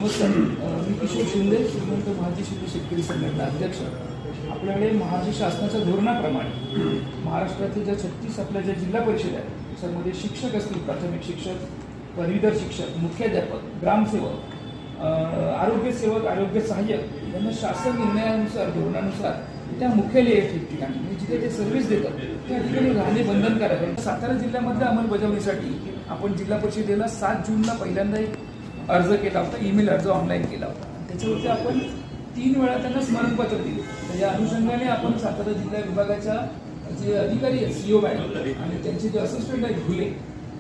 नमस्कार, मी किशोर शिंदे, श्रीमंत महाराष्ट्र शिंदे शेतकरी संघटना अध्यक्ष. आपल्याकडे महाराष्ट्र शासनाच्या धोरणाप्रमाणे महाराष्ट्रातील ज्या 36 आपल्या ज्या जिल्हा परिषद आहेत त्याच्यामध्ये शिक्षक असतील, प्राथमिक शिक्षक, पदवीधर शिक्षक, मुख्याध्यापक, ग्रामसेवक, आरोग्य सेवक, आरोग्य सहाय्यक यांना शासन निर्णयानुसार धोरणानुसार त्या मुख्यालय ठिकठिकाणी म्हणजे जिथे ते सर्व्हिस देतात त्या ठिकाणी राहणे बंधनकारक आहे. सातारा जिल्ह्यामधल्या अंमलबजावणीसाठी आपण जिल्हा परिषदेला 7 जूनला पहिल्यांदा एक अर्ज केला होता, ईमेल अर्ज ऑनलाईन केला होता. त्याच्यावरती आपण 3 वेळा त्यांना स्मरणपत्र दिले. तर या अनुषंगाने आपण सातारा जिल्हा विभागाच्या जे अधिकारी आहेत सीओ मॅडम आणि त्यांचे जे असिस्टंट आहेत घुले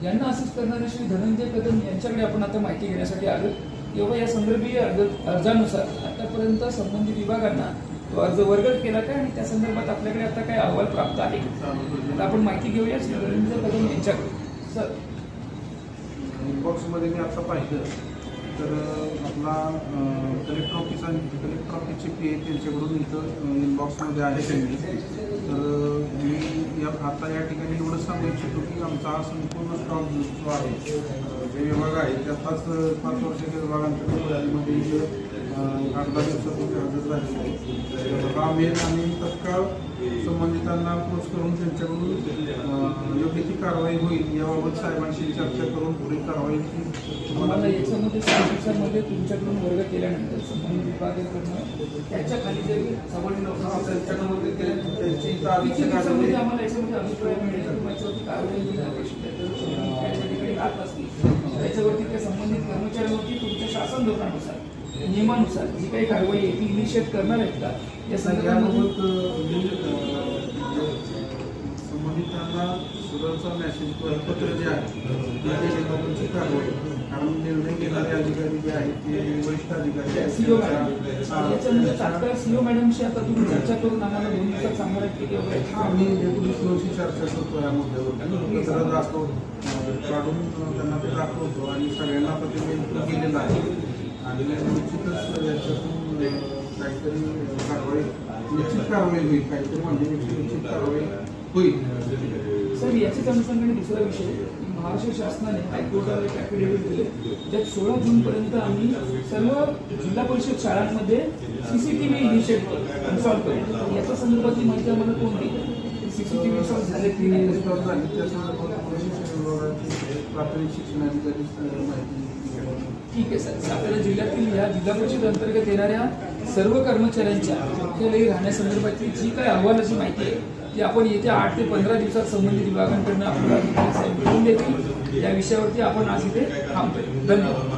यांना असिस्ट करणारे श्री धनंजय कदम यांच्याकडे आपण आता माहिती घेण्यासाठी आलो. तेव्हा या संदर्भी अर्जानुसार आतापर्यंत संबंधित विभागांना तो अर्ज वर्ग केला काय आणि त्या संदर्भात आपल्याकडे आता काय अहवाल प्राप्त आहे. आता आपण माहिती घेऊया श्री धनंजय कदम यांच्याकडे. सर, इनबॉक्समध्ये मी आता पाहिलं तर आपला कलेक्टर ऑफिस आणि कलेक्टर ऑफिसचे पी ए त्यांच्याकडून इथं इनबॉक्समध्ये आहे त्यांनी. तर मी आता या ठिकाणी एवढं सांगू इच्छितो की आमचा हा संपूर्ण स्टॉक जो आहे जे विभाग आहे त्या 5 वर्षाच्या विभागांच्या 8-10 दिवसापूर्वी अर्ज झाले. हा मेल आणि तत्काळ संबंधितांना अप्रोच करून त्यांच्याकडून योग्य ती कारवाई होईल याबाबत साहेबांशी चर्चा करून पुढील कारवाईची तुम्हाला याच्यामध्ये 6 दिवसांमध्ये तुमच्याकडून वर्ग केल्यानंतर संबंधित विभागाकडून त्याच्या खाली जे संबंधित त्यांच्याकडून त्यांची आम्हाला याच्यामध्ये अभिप्राय मिळेल त्याच्यावरती कारवाई होईल अपेक्षित आहे. त्याच्यावरती त्या संबंधित कर्मचाऱ्यांवरती तुमच्या शासन धोरणानुसार नियमानुसार जी काही कारवाई आहे ती इनिशिएट करणार आहेत का या संदर्भात संबंधितांना सुधारचा मेसेज पत्र जे आहे त्याची कारवाई, कारण निर्णय घेणारे अधिकारी जे आहेत ते वरिष्ठ अधिकारी सीओ मॅडम याच्यामध्ये तात्काळ सीओ मॅडमशी आता तुम्ही चर्चा करून आम्हाला 2 दिवसात सांगणार की आम्ही डेप्युटी सीओशी चर्चा करतो या मुद्द्यावर. पत्र दाखवतो काढून त्यांना ते दाखवतो आणि सगळ्यांना आता ते मेल केलेलं आहे आणि निश्चितच याच्यातून काहीतरी निश्चित कारवाई होईल, काहीतरी म्हणजे निश्चित कारवाई होईल. सर, याच्याच अनुषंगाने दुसरा विषय, महाराष्ट्र शासनाने हायकोर्टाला एक ॲफिडेव्हिट दिले ज्यात 16 जूनपर्यंत आम्ही सर्व जिल्हा परिषद शाळांमध्ये CCTV इनिशिएट इन्स्टॉल करू. याच्या संदर्भातली माहिती आम्हाला कोण देईल? CCTV इन्स्टॉल झाले की नाही प्राथमिक शिक्षणाधिकारी माहिती. ठीक आहे सर. सातारा जिल्ह्यातील या जिल्हा परिषद अंतर्गत येणाऱ्या सर्व कर्मचाऱ्यांच्या मुख्यालयी राहण्यासंदर्भातली जी काही अहवालाची माहिती आहे ती आपण येत्या 8 ते 15 दिवसात संबंधित विभागांकडून आपल्याला मिळवून देतील. या विषयावरती आपण आज इथे थांबतोय. धन्यवाद.